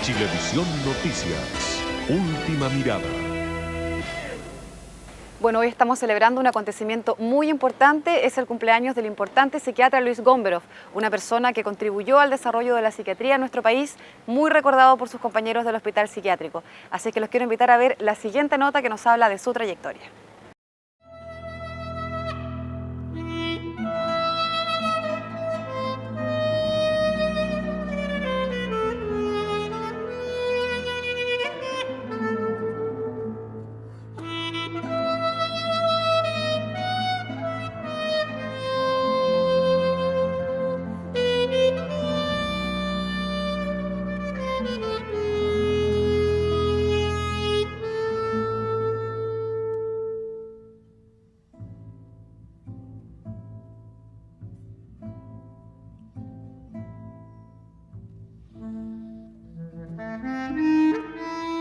Chilevisión Noticias, Última Mirada. Bueno, hoy estamos celebrando un acontecimiento muy importante, es el cumpleaños del importante psiquiatra Luis Gombrov, una persona que contribuyó al desarrollo de la psiquiatría en nuestro país, muy recordado por sus compañeros del hospital psiquiátrico. Así que los quiero invitar a ver la siguiente nota que nos habla de su trayectoria.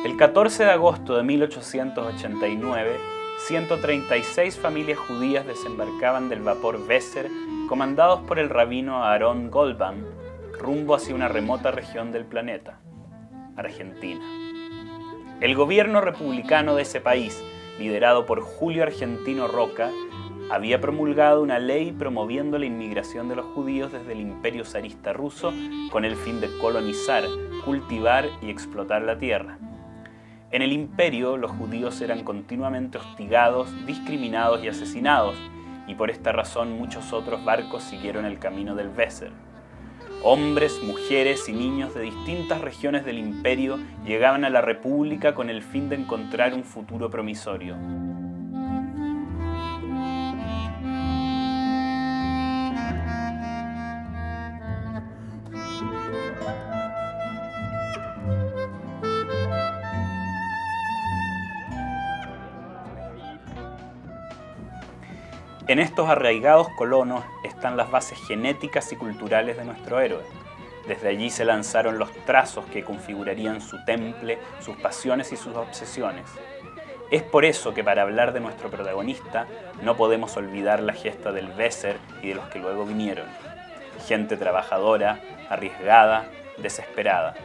El 14 de agosto de 1889, 136 familias judías desembarcaban del vapor Weser, comandados por el rabino Aharon Goldbaum, rumbo hacia una remota región del planeta, Argentina. El gobierno republicano de ese país, liderado por Julio Argentino Roca, había promulgado una ley promoviendo la inmigración de los judíos desde el imperio zarista ruso con el fin de colonizar, cultivar y explotar la tierra. En el imperio, los judíos eran continuamente hostigados, discriminados y asesinados, y por esta razón muchos otros barcos siguieron el camino del Weser. Hombres, mujeres y niños de distintas regiones del imperio llegaban a la República con el fin de encontrar un futuro promisorio. En estos arraigados colonos están las bases genéticas y culturales de nuestro héroe. Desde allí se lanzaron los trazos que configurarían su temple, sus pasiones y sus obsesiones. Es por eso que para hablar de nuestro protagonista no podemos olvidar la gesta del Weser y de los que luego vinieron. Gente trabajadora, arriesgada, desesperada.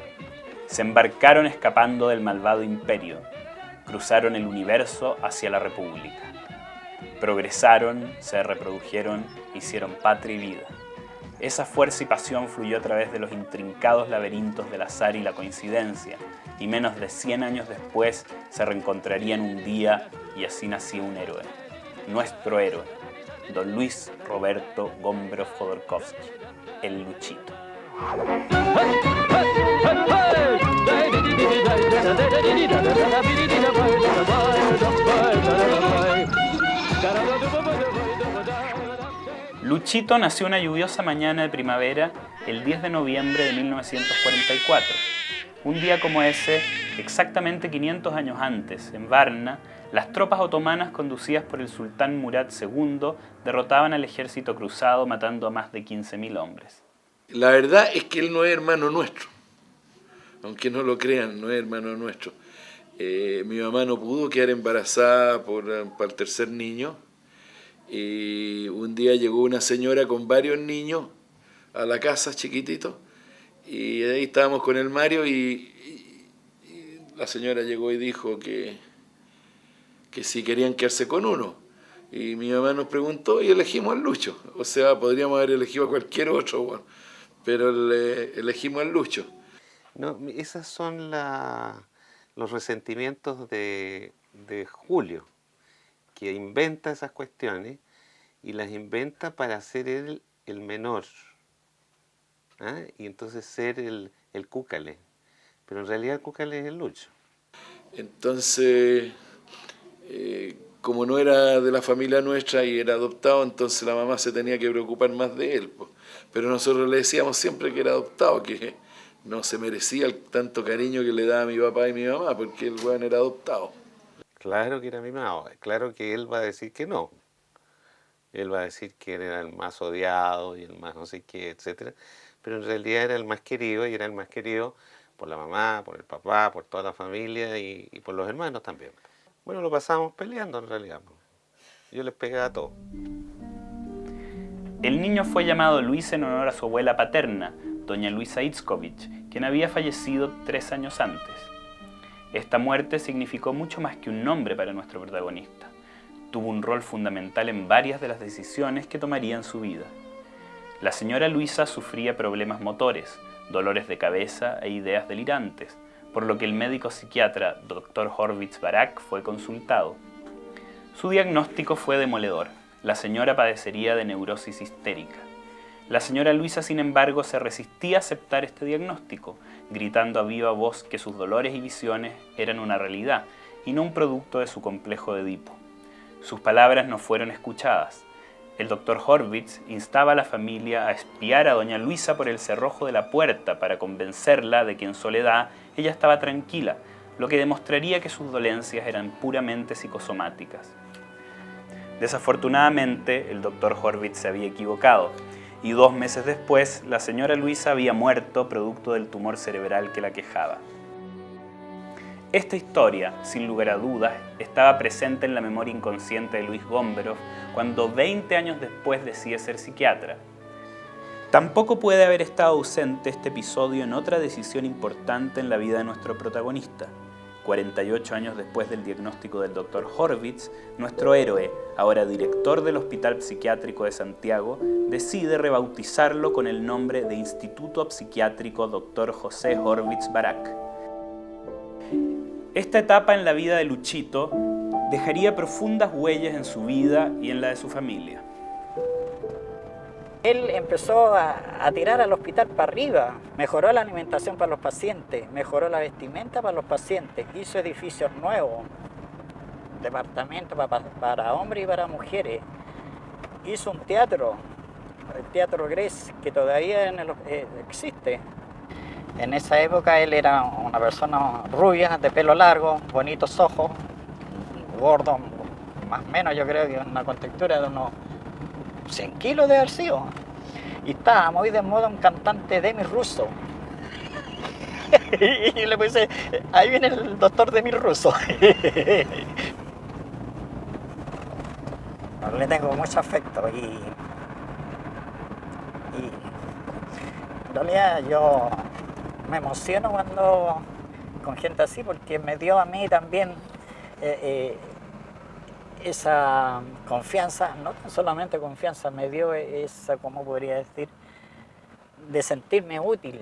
Se embarcaron escapando del malvado imperio. Cruzaron el universo hacia la República. Progresaron, se reprodujeron, hicieron patria y vida. Esa fuerza y pasión fluyó a través de los intrincados laberintos del azar y la coincidencia, y menos de 100 años después se reencontrarían un día y así nació un héroe. Nuestro héroe, don Luis Roberto Gombrov Jodorowsky, el Luchito. Luchito nació una lluviosa mañana de primavera el 10 de noviembre de 1944. Un día como ese, exactamente 500 años antes, en Varna, las tropas otomanas conducidas por el sultán Murad II derrotaban al ejército cruzado matando a más de 15.000 hombres. La verdad es que él no es hermano nuestro, aunque no lo crean, no es hermano nuestro. Mi mamá no pudo quedar embarazada para el tercer niño. Y un día llegó una señora con varios niños a la casa, chiquititos, y ahí estábamos con el Mario y la señora llegó y dijo que si querían quedarse con uno. Y mi mamá nos preguntó y elegimos al Lucho. O sea, podríamos haber elegido a cualquier otro, bueno, pero elegimos al Lucho. No, esos son los resentimientos de Julio, que inventa esas cuestiones y las inventa para ser él el menor, ¿ah? Y entonces ser el cúcale, pero en realidad el cúcale es el Lucho. Entonces, como no era de la familia nuestra y era adoptado, entonces la mamá se tenía que preocupar más de él, pues. Pero nosotros le decíamos siempre que era adoptado, que no se merecía el tanto cariño que le daba mi papá y mi mamá, porque el weón era adoptado. Claro que era mimado, claro que él va a decir que no. Él va a decir que era el más odiado y el más no sé qué, etc. Pero en realidad era el más querido y era el más querido por la mamá, por el papá, por toda la familia y por los hermanos también. Bueno, lo pasamos peleando en realidad. Yo les pegaba a todos. El niño fue llamado Luis en honor a su abuela paterna, doña Luisa Itzkovich, quien había fallecido 3 años antes. Esta muerte significó mucho más que un nombre para nuestro protagonista. Tuvo un rol fundamental en varias de las decisiones que tomaría en su vida. La señora Luisa sufría problemas motores, dolores de cabeza e ideas delirantes, por lo que el médico psiquiatra Dr. Horvitz Barak fue consultado. Su diagnóstico fue demoledor. La señora padecería de neurosis histérica. La señora Luisa, sin embargo, se resistía a aceptar este diagnóstico, gritando a viva voz que sus dolores y visiones eran una realidad y no un producto de su complejo de Edipo. Sus palabras no fueron escuchadas. El doctor Horvitz instaba a la familia a espiar a doña Luisa por el cerrojo de la puerta para convencerla de que en soledad ella estaba tranquila, lo que demostraría que sus dolencias eran puramente psicosomáticas. Desafortunadamente, el doctor Horvitz se había equivocado y 2 meses después la señora Luisa había muerto producto del tumor cerebral que la quejaba. Esta historia, sin lugar a dudas, estaba presente en la memoria inconsciente de Luis Gomberov cuando 20 años después decide ser psiquiatra. Tampoco puede haber estado ausente este episodio en otra decisión importante en la vida de nuestro protagonista. 48 años después del diagnóstico del Dr. Horvitz, nuestro héroe, ahora director del Hospital Psiquiátrico de Santiago, decide rebautizarlo con el nombre de Instituto Psiquiátrico Dr. José Horvitz Barak. Esta etapa en la vida de Luchito dejaría profundas huellas en su vida y en la de su familia. Él empezó a tirar al hospital para arriba, mejoró la alimentación para los pacientes, mejoró la vestimenta para los pacientes, hizo edificios nuevos, departamentos para hombres y para mujeres, hizo un teatro, el Teatro Gres, que todavía existe. En esa época él era una persona rubia, de pelo largo, bonitos ojos, gordo, más o menos yo creo que una contextura de unos 100 kilos de haber sido. Y estaba muy de moda un cantante Demi Russo. Y le puse, ahí viene el doctor Demi Russo. Le tengo mucho afecto y en realidad yo me emociono cuando con gente así porque me dio a mí también esa confianza, no solamente confianza, me dio esa, ¿cómo podría decir?, de sentirme útil,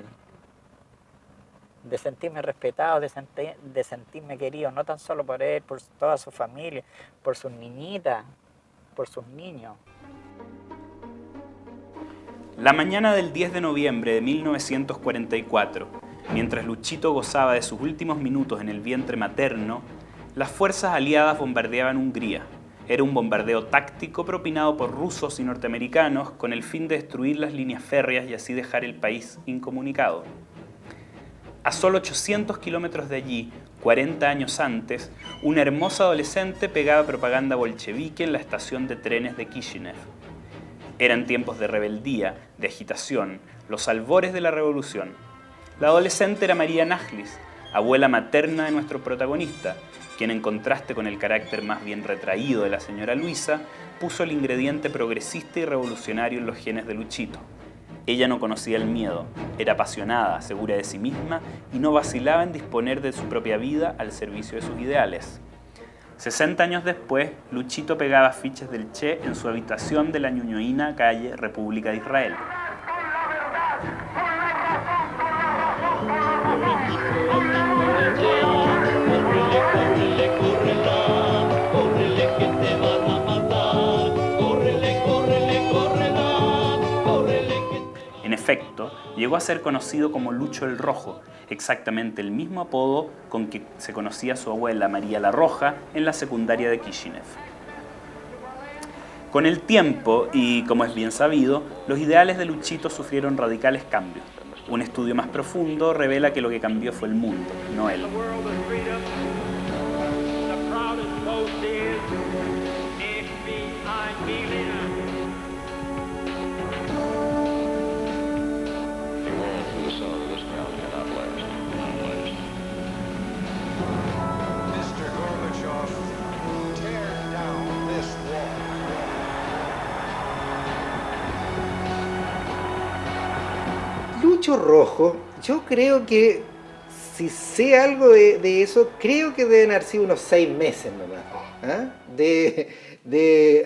de sentirme respetado, de sentirme querido, no tan solo por él, por toda su familia, por sus niñitas, por sus niños. La mañana del 10 de noviembre de 1944, mientras Luchito gozaba de sus últimos minutos en el vientre materno, las fuerzas aliadas bombardeaban Hungría. Era un bombardeo táctico propinado por rusos y norteamericanos con el fin de destruir las líneas férreas y así dejar el país incomunicado. A solo 800 kilómetros de allí, 40 años antes, una hermosa adolescente pegaba propaganda bolchevique en la estación de trenes de Kishinev. Eran tiempos de rebeldía, de agitación, los albores de la revolución. La adolescente era María Najlis, abuela materna de nuestro protagonista, quien en contraste con el carácter más bien retraído de la señora Luisa, puso el ingrediente progresista y revolucionario en los genes de Luchito. Ella no conocía el miedo, era apasionada, segura de sí misma y no vacilaba en disponer de su propia vida al servicio de sus ideales. 60 años después, Luchito pegaba afiches del Che en su habitación de la Ñuñoína, calle República de Israel. En efecto, llegó a ser conocido como Lucho el Rojo, exactamente el mismo apodo con que se conocía a su abuela María la Roja en la secundaria de Kishinev. Con el tiempo, y como es bien sabido, los ideales de Luchito sufrieron radicales cambios. Un estudio más profundo revela que lo que cambió fue el mundo, no él. Lucho Rojo, yo creo que, si sé algo de eso, creo que deben haber sido unos 6 meses nomás, ¿ah?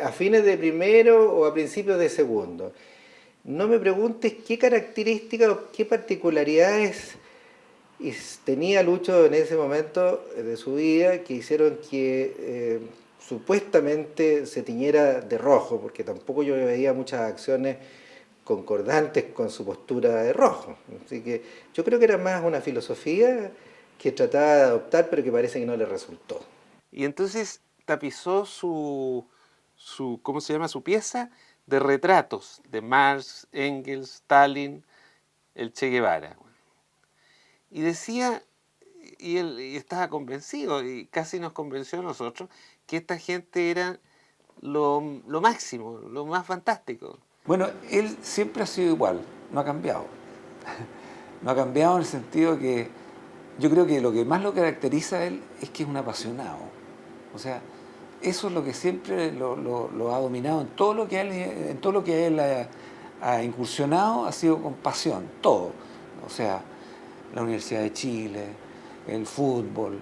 A fines de primero o a principios de segundo. No me preguntes qué características o qué particularidades tenía Lucho en ese momento de su vida que hicieron que supuestamente se tiñera de rojo, porque tampoco yo veía muchas acciones concordantes con su postura de rojo. Así que yo creo que era más una filosofía que trataba de adoptar, pero que parece que no le resultó. Y entonces tapizó ¿cómo se llama? Su pieza de retratos de Marx, Engels, Stalin, el Che Guevara. Y decía, y él estaba convencido, y casi nos convenció a nosotros, que esta gente era lo máximo, lo más fantástico. Bueno, él siempre ha sido igual, no ha cambiado. No ha cambiado en el sentido que yo creo que lo que más lo caracteriza a él es que es un apasionado. O sea, eso es lo que siempre lo ha dominado en todo lo que él ha incursionado, ha sido con pasión, todo. O sea, la Universidad de Chile, el fútbol,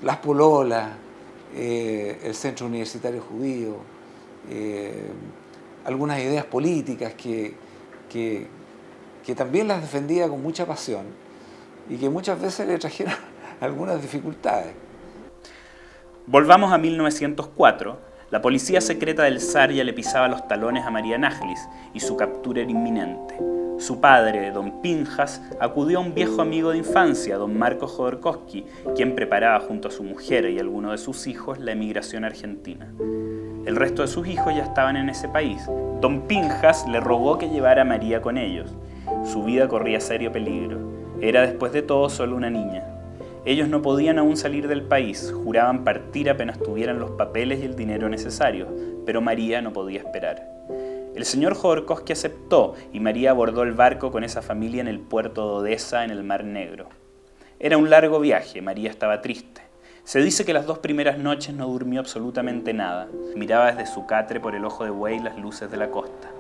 las pololas, el Centro Universitario Judío, algunas ideas políticas que también las defendía con mucha pasión y que muchas veces le trajeron algunas dificultades. Volvamos a 1904. La policía secreta del zar ya le pisaba los talones a María Nájlis y su captura era inminente. Su padre, don Pinjas, acudió a un viejo amigo de infancia, don Marco Jodorowsky, quien preparaba junto a su mujer y algunos de sus hijos la emigración a Argentina. El resto de sus hijos ya estaban en ese país. Don Pinjas le rogó que llevara a María con ellos. Su vida corría serio peligro. Era después de todo solo una niña. Ellos no podían aún salir del país, juraban partir apenas tuvieran los papeles y el dinero necesarios, pero María no podía esperar. El señor Jodorowsky aceptó y María abordó el barco con esa familia en el puerto de Odesa, en el Mar Negro. Era un largo viaje, María estaba triste. Se dice que las 2 primeras noches no durmió absolutamente nada. Miraba desde su catre por el ojo de buey las luces de la costa.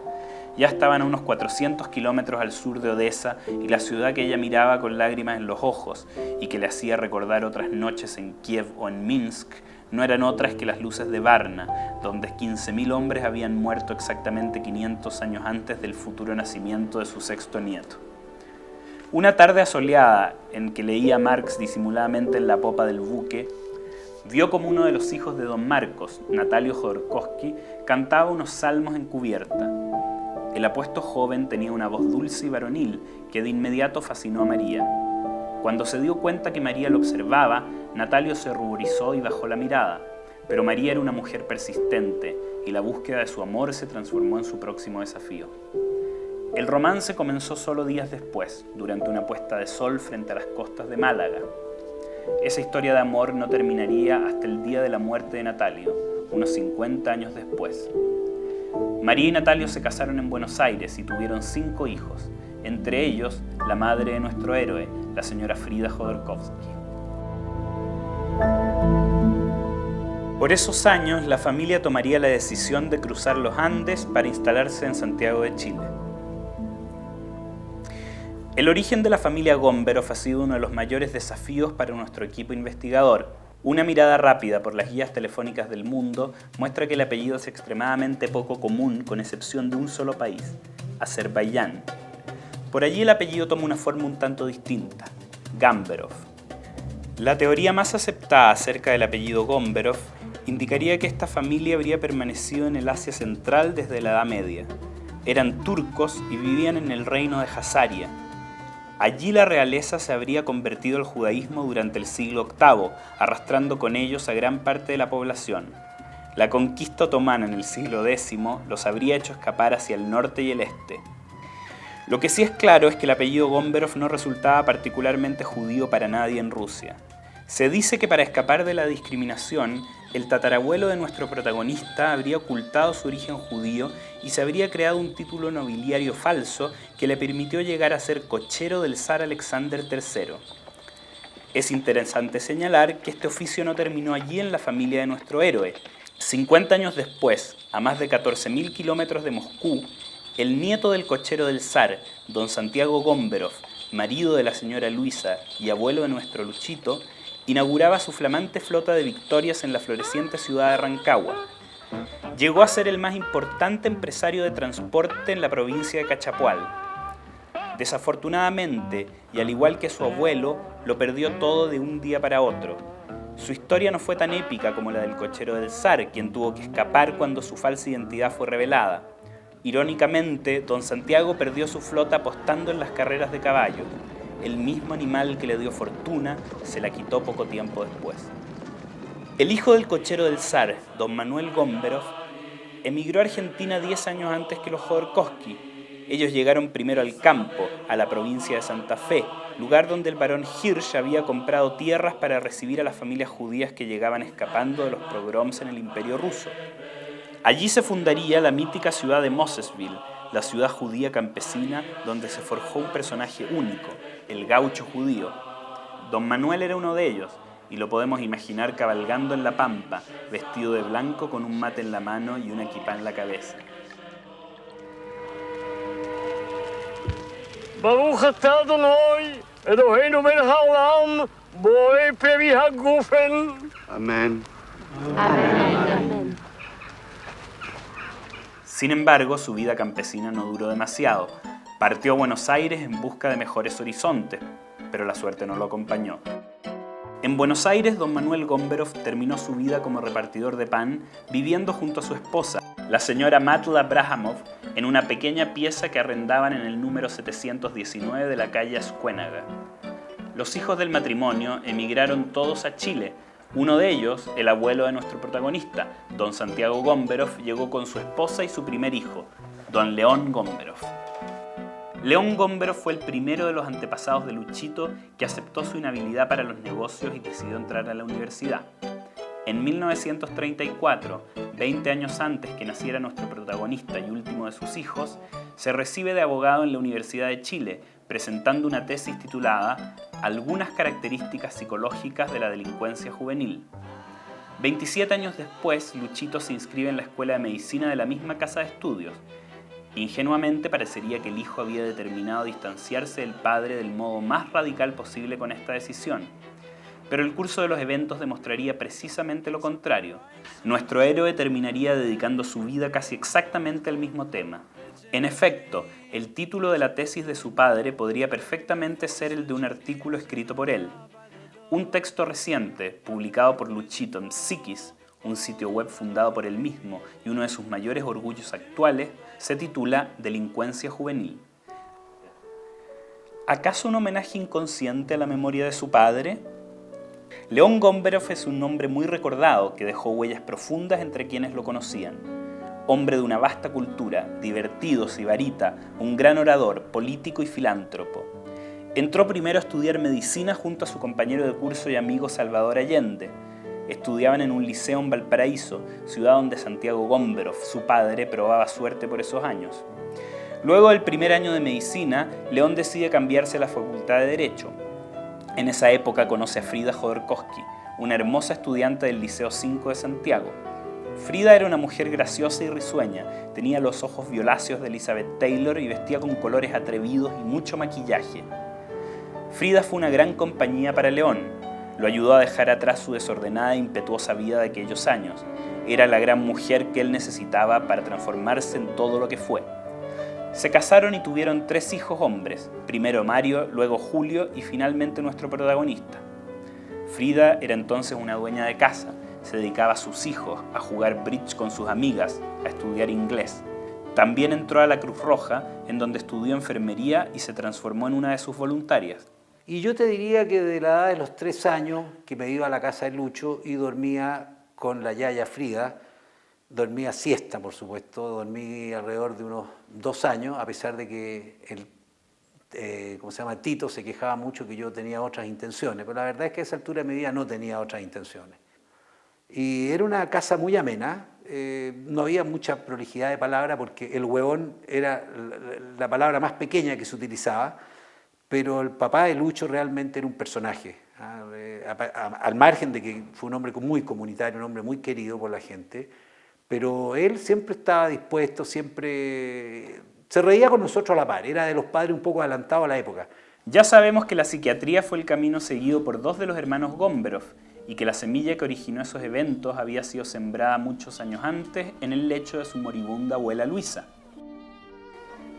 Ya estaban a unos 400 kilómetros al sur de Odesa y la ciudad que ella miraba con lágrimas en los ojos y que le hacía recordar otras noches en Kiev o en Minsk no eran otras que las luces de Varna, donde 15.000 hombres habían muerto exactamente 500 años antes del futuro nacimiento de su 6º nieto. Una tarde asoleada, en que leía Marx disimuladamente en la popa del buque, vio como uno de los hijos de don Marcos, Natalio Jodorowsky, cantaba unos salmos en cubierta. El apuesto joven tenía una voz dulce y varonil que de inmediato fascinó a María. Cuando se dio cuenta que María lo observaba, Natalio se ruborizó y bajó la mirada, pero María era una mujer persistente y la búsqueda de su amor se transformó en su próximo desafío. El romance comenzó solo días después, durante una puesta de sol frente a las costas de Málaga. Esa historia de amor no terminaría hasta el día de la muerte de Natalio, unos 50 años después. María y Natalio se casaron en Buenos Aires y tuvieron 5 hijos, entre ellos la madre de nuestro héroe, la señora Frida Jodorowsky. Por esos años, la familia tomaría la decisión de cruzar los Andes para instalarse en Santiago de Chile. El origen de la familia Gomberov ha sido uno de los mayores desafíos para nuestro equipo investigador. Una mirada rápida por las guías telefónicas del mundo muestra que el apellido es extremadamente poco común, con excepción de un solo país, Azerbaiyán. Por allí el apellido toma una forma un tanto distinta, Gamberov. La teoría más aceptada acerca del apellido Gomberov indicaría que esta familia habría permanecido en el Asia Central desde la Edad Media. Eran turcos y vivían en el reino de Jasaria. Allí la realeza se habría convertido al judaísmo durante el siglo VIII, arrastrando con ellos a gran parte de la población. La conquista otomana en el siglo X los habría hecho escapar hacia el norte y el este. Lo que sí es claro es que el apellido Gomberov no resultaba particularmente judío para nadie en Rusia. Se dice que para escapar de la discriminación, el tatarabuelo de nuestro protagonista habría ocultado su origen judío y se habría creado un título nobiliario falso que le permitió llegar a ser cochero del zar Alexander III. Es interesante señalar que este oficio no terminó allí en la familia de nuestro héroe. 50 años después, a más de 14.000 kilómetros de Moscú, El nieto del cochero del zar, don Santiago Gomberov, marido de la señora Luisa y abuelo de nuestro Luchito, inauguraba su flamante flota de victorias en la floreciente ciudad de Rancagua. Llegó a ser el más importante empresario de transporte en la provincia de Cachapual. Desafortunadamente, y al igual que su abuelo, lo perdió todo de un día para otro. Su historia no fue tan épica como la del cochero del zar, quien tuvo que escapar cuando su falsa identidad fue revelada. Irónicamente, don Santiago perdió su flota apostando en las carreras de caballos. El mismo animal que le dio fortuna se la quitó poco tiempo después. El hijo del cochero del zar, don Manuel Gomberov, emigró a Argentina 10 años antes que los Jodorowsky. Ellos llegaron primero al campo, a la provincia de Santa Fe, lugar donde el barón Hirsch había comprado tierras para recibir a las familias judías que llegaban escapando de los pogroms en el Imperio Ruso. Allí se fundaría la mítica ciudad de Mosesville, la ciudad judía campesina donde se forjó un personaje único, el gaucho judío. Don Manuel era uno de ellos, y lo podemos imaginar cabalgando en la pampa, vestido de blanco con un mate en la mano y una kipá en la cabeza. Baruch atah Adonai, Eloheinu melech haolam, borei peri hagufen. Amén. Amén. Sin embargo, su vida campesina no duró demasiado. Partió a Buenos Aires en busca de mejores horizontes, pero la suerte no lo acompañó. En Buenos Aires, don Manuel Gomberov terminó su vida como repartidor de pan, viviendo junto a su esposa, la señora Matla Abrahamov, en una pequeña pieza que arrendaban en el número 719 de la calle Ascuénaga. Los hijos del matrimonio emigraron todos a Chile. Uno de ellos, el abuelo de nuestro protagonista, don Santiago Gomberov, llegó con su esposa y su primer hijo, don León Gomberov. León Gomberov fue el primero de los antepasados de Luchito que aceptó su inhabilidad para los negocios y decidió entrar a la universidad. En 1934, 20 años antes que naciera nuestro protagonista y último de sus hijos, se recibe de abogado en la Universidad de Chile, presentando una tesis titulada Algunas características psicológicas de la delincuencia juvenil. 27 años después, Luchito se inscribe en la Escuela de Medicina de la misma casa de estudios. Ingenuamente parecería que el hijo había determinado distanciarse del padre del modo más radical posible con esta decisión. Pero el curso de los eventos demostraría precisamente lo contrario. Nuestro héroe terminaría dedicando su vida casi exactamente al mismo tema. En efecto, el título de la tesis de su padre podría perfectamente ser el de un artículo escrito por él. Un texto reciente, publicado por Luchito en Psiquis, un sitio web fundado por él mismo y uno de sus mayores orgullos actuales, se titula Delincuencia juvenil. ¿Acaso un homenaje inconsciente a la memoria de su padre? León Gomberov es un nombre muy recordado que dejó huellas profundas entre quienes lo conocían. Hombre de una vasta cultura, divertido, sibarita, un gran orador, político y filántropo. Entró primero a estudiar medicina junto a su compañero de curso y amigo Salvador Allende. Estudiaban en un liceo en Valparaíso, ciudad donde Santiago Gomberov, su padre, probaba suerte por esos años. Luego del primer año de medicina, León decide cambiarse a la Facultad de Derecho. En esa época conoce a Frida Jodorowsky, una hermosa estudiante del Liceo 5 de Santiago. Frida era una mujer graciosa y risueña, tenía los ojos violáceos de Elizabeth Taylor y vestía con colores atrevidos y mucho maquillaje. Frida fue una gran compañía para León. Lo ayudó a dejar atrás su desordenada e impetuosa vida de aquellos años. Era la gran mujer que él necesitaba para transformarse en todo lo que fue. Se casaron y tuvieron 3 hijos hombres, primero Mario, luego Julio y finalmente nuestro protagonista. Frida era entonces una dueña de casa, se dedicaba a sus hijos, a jugar bridge con sus amigas, a estudiar inglés. También entró a la Cruz Roja, en donde estudió enfermería y se transformó en una de sus voluntarias. Y yo te diría que de la edad de los 3 años que me iba a la casa de Lucho y dormía con la yaya Frida, dormía siesta, por supuesto, dormí alrededor de unos 2 años, a pesar de que el Tito se quejaba mucho que yo tenía otras intenciones, pero la verdad es que a esa altura de mi vida no tenía otras intenciones. Y era una casa muy amena, no había mucha prolijidad de palabra porque el huevón era la palabra más pequeña que se utilizaba, pero el papá de Lucho realmente era un personaje, al margen de que fue un hombre muy comunitario, un hombre muy querido por la gente, pero él siempre estaba dispuesto, siempre se reía con nosotros a la par, era de los padres un poco adelantados a la época. Ya sabemos que la psiquiatría fue el camino seguido por 2 de los hermanos Gomberov y que la semilla que originó esos eventos había sido sembrada muchos años antes en el lecho de su moribunda abuela Luisa.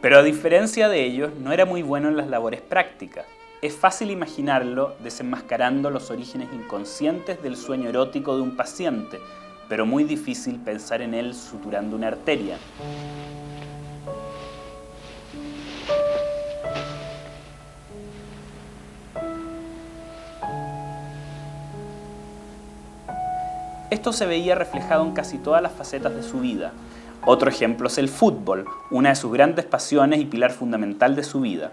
Pero a diferencia de ellos, no era muy bueno en las labores prácticas. Es fácil imaginarlo desenmascarando los orígenes inconscientes del sueño erótico de un paciente, pero muy difícil pensar en él suturando una arteria. Esto se veía reflejado en casi todas las facetas de su vida. Otro ejemplo es el fútbol, una de sus grandes pasiones y pilar fundamental de su vida.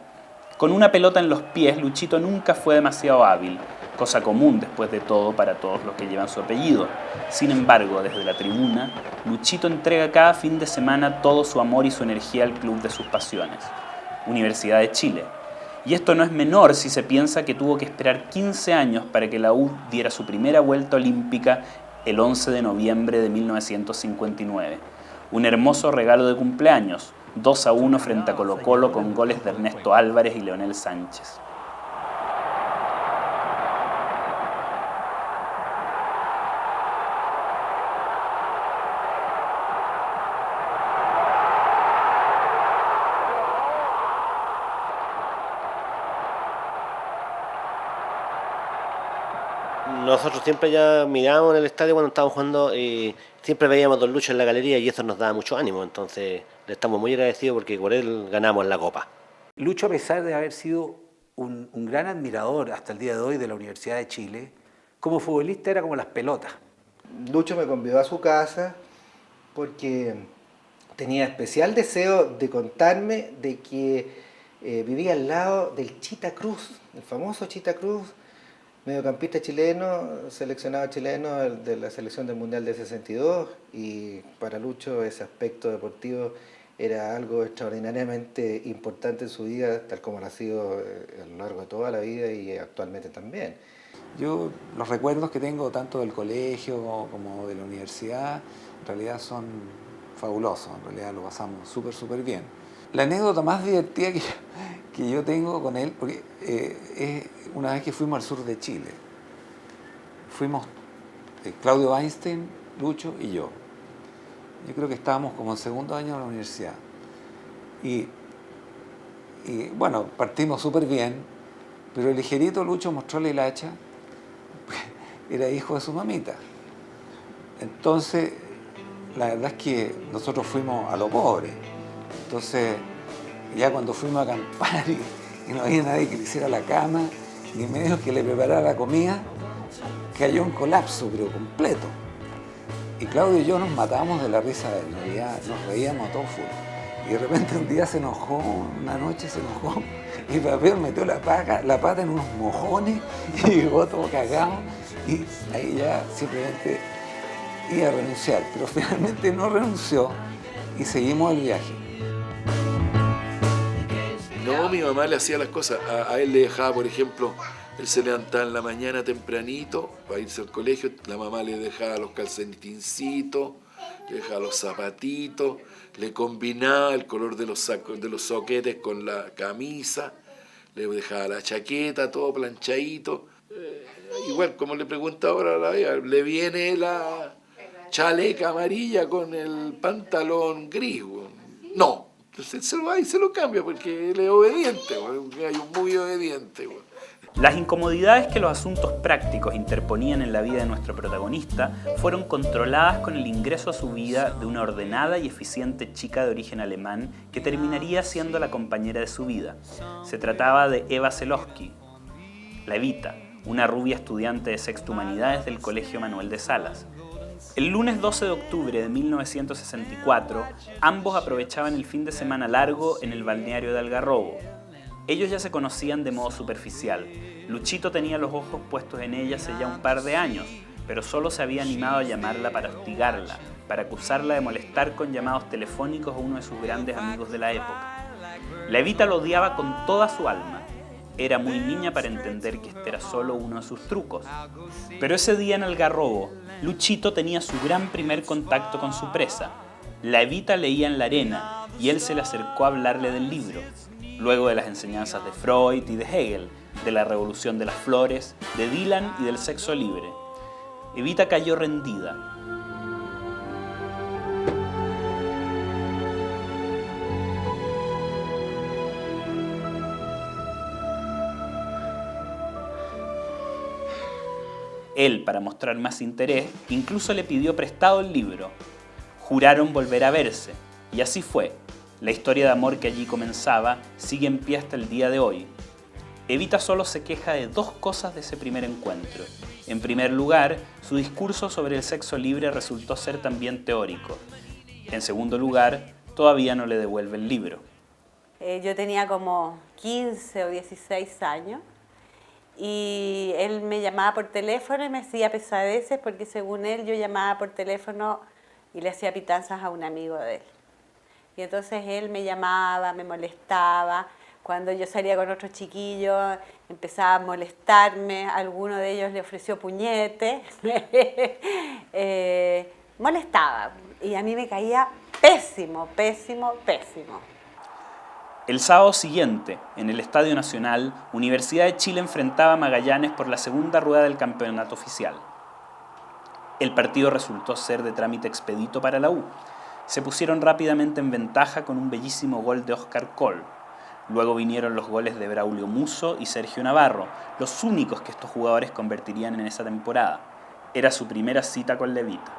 Con una pelota en los pies, Luchito nunca fue demasiado hábil, cosa común después de todo para todos los que llevan su apellido. Sin embargo, desde la tribuna, Luchito entrega cada fin de semana todo su amor y su energía al club de sus pasiones, Universidad de Chile. Y esto no es menor si se piensa que tuvo que esperar 15 años para que la U diera su primera vuelta olímpica el 11 de noviembre de 1959. Un hermoso regalo de cumpleaños, 2-1 frente a Colo-Colo con goles de Ernesto Álvarez y Leonel Sánchez. Nosotros siempre ya mirábamos en el estadio cuando estábamos jugando y siempre veíamos a Don Lucho en la galería y eso nos daba mucho ánimo, entonces le estamos muy agradecidos porque por él ganamos la Copa. Lucho, a pesar de haber sido un gran admirador hasta el día de hoy de la Universidad de Chile, como futbolista era como las pelotas. Lucho me convidó a su casa porque tenía especial deseo de contarme de que vivía al lado del Chita Cruz, el famoso Chita Cruz, mediocampista chileno, seleccionado chileno de la selección del Mundial de 62, y para Lucho ese aspecto deportivo era algo extraordinariamente importante en su vida, tal como lo ha sido a lo largo de toda la vida y actualmente también. Yo los recuerdos que tengo tanto del colegio como de la universidad en realidad son fabulosos, en realidad lo pasamos súper bien. La anécdota más divertida que yo tengo con él, porque es una vez que fuimos al sur de Chile. Fuimos Claudio Weinstein, Lucho y yo. Yo creo que estábamos como en segundo año de la universidad. Y bueno, partimos súper bien, pero el ligerito Lucho mostró la hilacha, era hijo de su mamita. Entonces, la verdad es que nosotros fuimos a lo pobre. Entonces, ya cuando fuimos a acampar y no había nadie que le hiciera la cama, ni medio que le preparara la comida, cayó en colapso, pero completo. Y Claudio y yo nos matábamos de la risa de él, nos reíamos a todo full. Y de repente un día se enojó, una noche se enojó, y Papel metió la pata en unos mojones y llegó todo cagado. Y ahí ya simplemente iba a renunciar, pero finalmente no renunció y seguimos el viaje. No, mi mamá le hacía las cosas. A él le dejaba, por ejemplo, él se levantaba en la mañana tempranito para irse al colegio. La mamá le dejaba los calcetincitos, le dejaba los zapatitos, le combinaba el color de los soquetes con la camisa, le dejaba la chaqueta, todo planchadito. Igual, como le pregunta ahora a la vieja, le viene la chaleca amarilla con el pantalón gris. No. Entonces él se lo va y se lo cambia porque él es obediente, un gallo muy obediente. Las incomodidades que los asuntos prácticos interponían en la vida de nuestro protagonista fueron controladas con el ingreso a su vida de una ordenada y eficiente chica de origen alemán que terminaría siendo la compañera de su vida. Se trataba de Eva Zelowski, la Evita, una rubia estudiante de Sexto Humanidades del Colegio Manuel de Salas. El lunes 12 de octubre de 1964, ambos aprovechaban el fin de semana largo en el balneario de Algarrobo. Ellos ya se conocían de modo superficial. Luchito tenía los ojos puestos en ella hace ya un par de años, pero solo se había animado a llamarla para hostigarla, para acusarla de molestar con llamados telefónicos a uno de sus grandes amigos de la época. La Evita lo odiaba con toda su alma. Era muy niña para entender que este era solo uno de sus trucos. Pero ese día en Algarrobo, Luchito tenía su gran primer contacto con su presa, La Evita leía en la arena y él se le acercó a hablarle del libro, luego de las enseñanzas de Freud y de Hegel, de la revolución de las flores, de Dylan y del sexo libre. Evita cayó rendida. Él, para mostrar más interés, incluso le pidió prestado el libro. Juraron volver a verse, y así fue. La historia de amor que allí comenzaba sigue en pie hasta el día de hoy. Evita solo se queja de dos cosas de ese primer encuentro. En primer lugar, su discurso sobre el sexo libre resultó ser también teórico. En segundo lugar, todavía no le devuelve el libro. Yo tenía como 15 o 16 años. Y él me llamaba por teléfono y me hacía pesadeces porque según él yo llamaba por teléfono y le hacía pitanzas a un amigo de él. Y entonces él me llamaba, me molestaba. Cuando yo salía con otros chiquillos empezaba a molestarme, alguno de ellos le ofreció puñete, molestaba. Y a mí me caía pésimo, pésimo, pésimo. El sábado siguiente, en el Estadio Nacional, Universidad de Chile enfrentaba a Magallanes por la segunda rueda del campeonato oficial. El partido resultó ser de trámite expedito para la U. Se pusieron rápidamente en ventaja con un bellísimo gol de Oscar Coll. Luego vinieron los goles de Braulio Musso y Sergio Navarro, los únicos que estos jugadores convertirían en esa temporada. Era su primera cita con la Evita.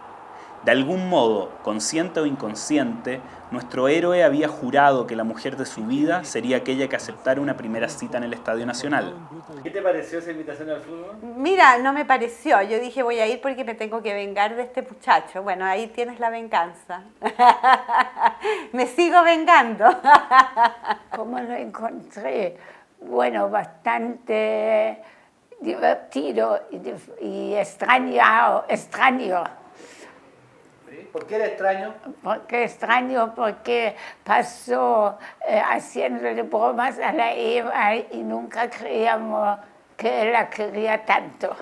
De algún modo, consciente o inconsciente, nuestro héroe había jurado que la mujer de su vida sería aquella que aceptara una primera cita en el Estadio Nacional. ¿Qué te pareció esa invitación al fútbol? Mira, no me pareció. Yo dije voy a ir porque me tengo que vengar de este muchacho. Bueno, ahí tienes la venganza. Me sigo vengando. ¿Cómo lo encontré? Bueno, bastante divertido y extraño. ¿Por qué era extraño? Porque extraño, porque pasó haciéndole bromas a la Eva y nunca creíamos que él la quería tanto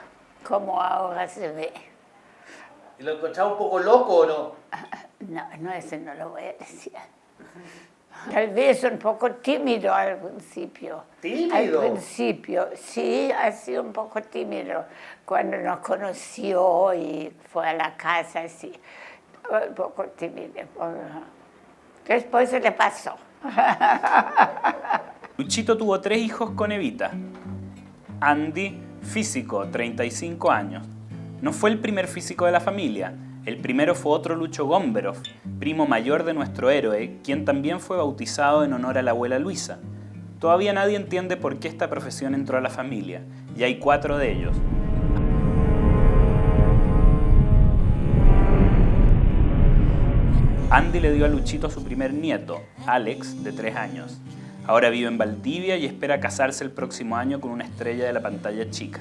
como ahora se ve. ¿Y lo encontraba un poco loco o no? No, eso no lo voy a decir. Tal vez un poco tímido al principio. ¿Tímido? Al principio, sí, ha sido un poco tímido. Cuando nos conoció y fue a la casa, sí. Un poco tímido. Después se le pasó. Luchito tuvo 3 hijos con Evita. Andy, físico, 35 años. No fue el primer físico de la familia. El primero fue otro Lucho Gomberov, primo mayor de nuestro héroe, quien también fue bautizado en honor a la abuela Luisa. Todavía nadie entiende por qué esta profesión entró a la familia, y hay 4 de ellos. Andy le dio a Luchito su primer nieto, Alex, de 3 años. Ahora vive en Valdivia y espera casarse el próximo año con una estrella de la pantalla chica.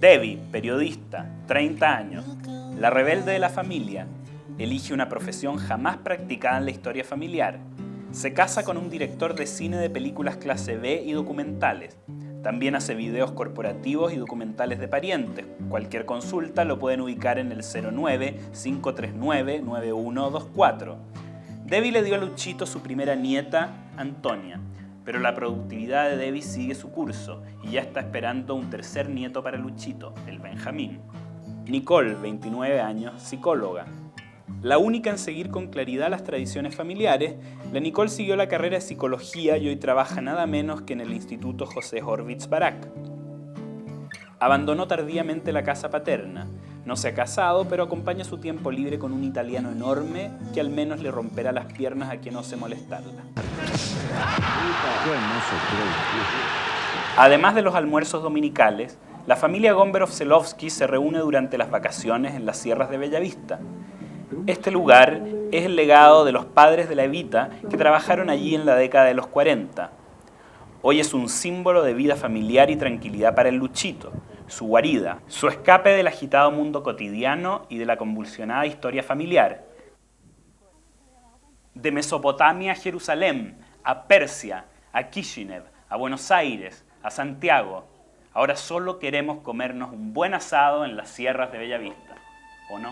Debbie, periodista, 30 años, la rebelde de la familia, elige una profesión jamás practicada en la historia familiar. Se casa con un director de cine de películas clase B y documentales. También hace videos corporativos y documentales de parientes. Cualquier consulta lo pueden ubicar en el 09-539-9124. Debbie le dio a Luchito su primera nieta, Antonia, pero la productividad de Debbie sigue su curso y ya está esperando un tercer nieto para Luchito, el Benjamín. Nicole, 29 años, psicóloga. La única en seguir con claridad las tradiciones familiares, la Nicole siguió la carrera de psicología y hoy trabaja nada menos que en el Instituto José Horvitz Barak. Abandonó tardíamente la casa paterna. No se ha casado, pero acompaña su tiempo libre con un italiano enorme que al menos le romperá las piernas a quien ose molestarla. Además de los almuerzos dominicales, la familia Gomberov-Zelovsky se reúne durante las vacaciones en las sierras de Bellavista. Este lugar es el legado de los padres de la Evita que trabajaron allí en la década de los 40. Hoy es un símbolo de vida familiar y tranquilidad para el Luchito, su guarida, su escape del agitado mundo cotidiano y de la convulsionada historia familiar. De Mesopotamia a Jerusalén, a Persia, a Kishinev, a Buenos Aires, a Santiago. Ahora solo queremos comernos un buen asado en las sierras de Bellavista, ¿o no?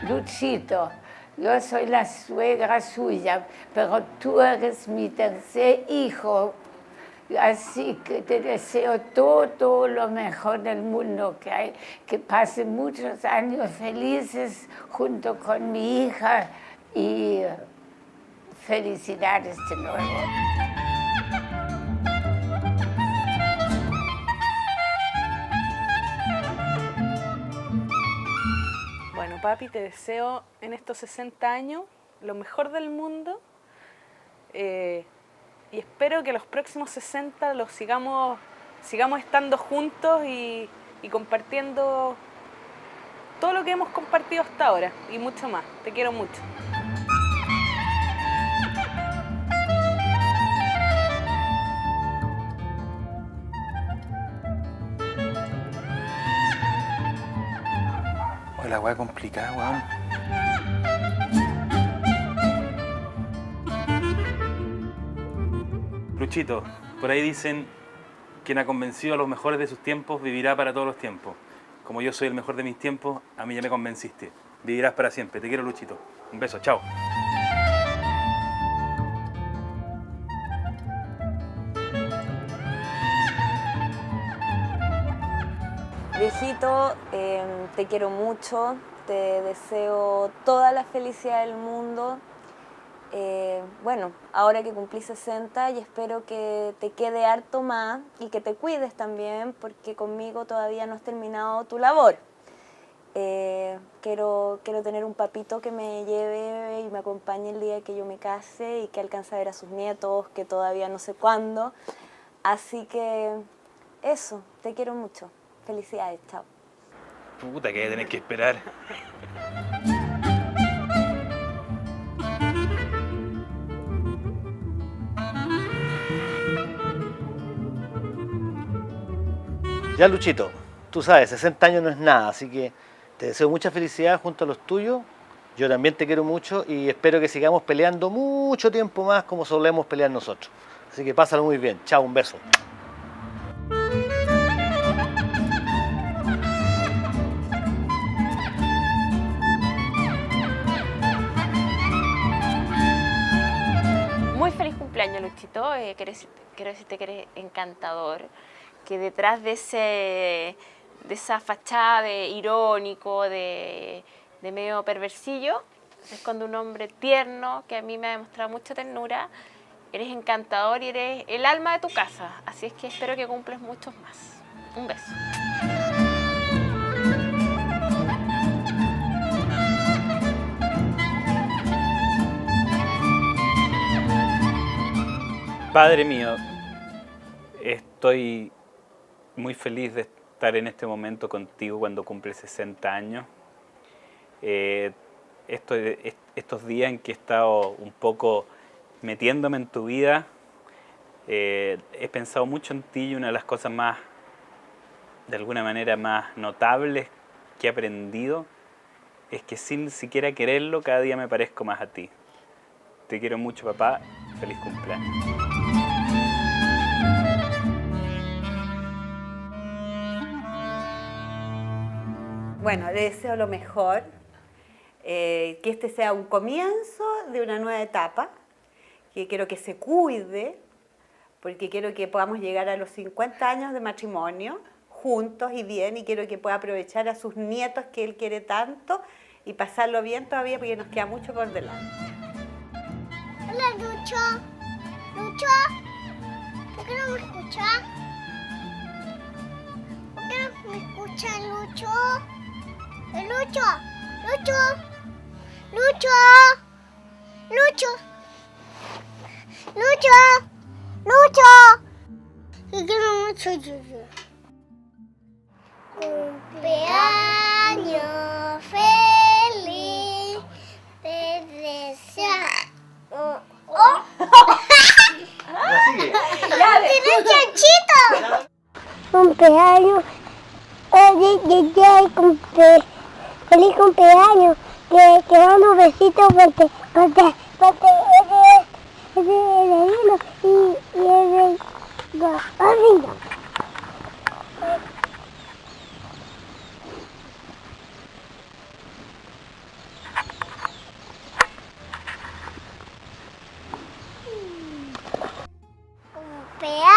Luchito, yo soy la suegra suya, pero tú eres mi tercer hijo. Así que te deseo todo lo mejor del mundo, que pase muchos años felices junto con mi hija y felicidades de nuevo. Bueno, papi, te deseo en estos 60 años lo mejor del mundo. Y espero que los próximos 60 los sigamos estando juntos y compartiendo todo lo que hemos compartido hasta ahora y mucho más. Te quiero mucho. Oye, la weá complicada, weón. Luchito, por ahí dicen, quien ha convencido a los mejores de sus tiempos vivirá para todos los tiempos. Como yo soy el mejor de mis tiempos, a mí ya me convenciste. Vivirás para siempre. Te quiero, Luchito. Un beso, chao. Viejito, te quiero mucho, te deseo toda la felicidad del mundo. Bueno, ahora que cumplí 60 y espero que te quede harto más y que te cuides también, porque conmigo todavía no has terminado tu labor. Quiero tener un papito que me lleve y me acompañe el día que yo me case y que alcance a ver a sus nietos, que todavía no sé cuándo. Así que eso, te quiero mucho. Felicidades, chao. Puta, que voy a tener que esperar. Ya, Luchito, tú sabes, 60 años no es nada, así que te deseo mucha felicidad junto a los tuyos. Yo también te quiero mucho y espero que sigamos peleando mucho tiempo más como solemos pelear nosotros. Así que pásalo muy bien. Chao, un beso. Muy feliz cumpleaños, Luchito. Quiero decirte que eres encantador, que detrás de esa fachada de irónico, de medio perversillo, se esconde un hombre tierno que a mí me ha demostrado mucha ternura. Eres encantador y eres el alma de tu casa, así es que espero que cumples muchos más. Un beso. Padre mío, estoy muy feliz de estar en este momento contigo cuando cumples 60 años. Estos días en que he estado un poco metiéndome en tu vida, he pensado mucho en ti y una de las cosas más, de alguna manera, más notables que he aprendido es que sin siquiera quererlo, cada día me parezco más a ti. Te quiero mucho, papá. Feliz cumpleaños. Bueno, le deseo lo mejor, que este sea un comienzo de una nueva etapa, que quiero que se cuide, porque quiero que podamos llegar a los 50 años de matrimonio juntos y bien, y quiero que pueda aprovechar a sus nietos que él quiere tanto y pasarlo bien todavía porque nos queda mucho por delante. Hola, Lucho. Lucho, ¿por qué no me escuchas? ¿Por qué no me escuchas, Lucho? Lucho, Lucho, Lucho, Lucho, Lucho, Lucho. Te quiero mucho, Yuyu. Cumpleaños feliz, te deseo. ¡Oh! Ya sigue. ¡Tiene chanchito! Cumpleaños. Feliz cumpleaños. Te mando un besito porque es de Danilo y es de Danilo. cumpleaños.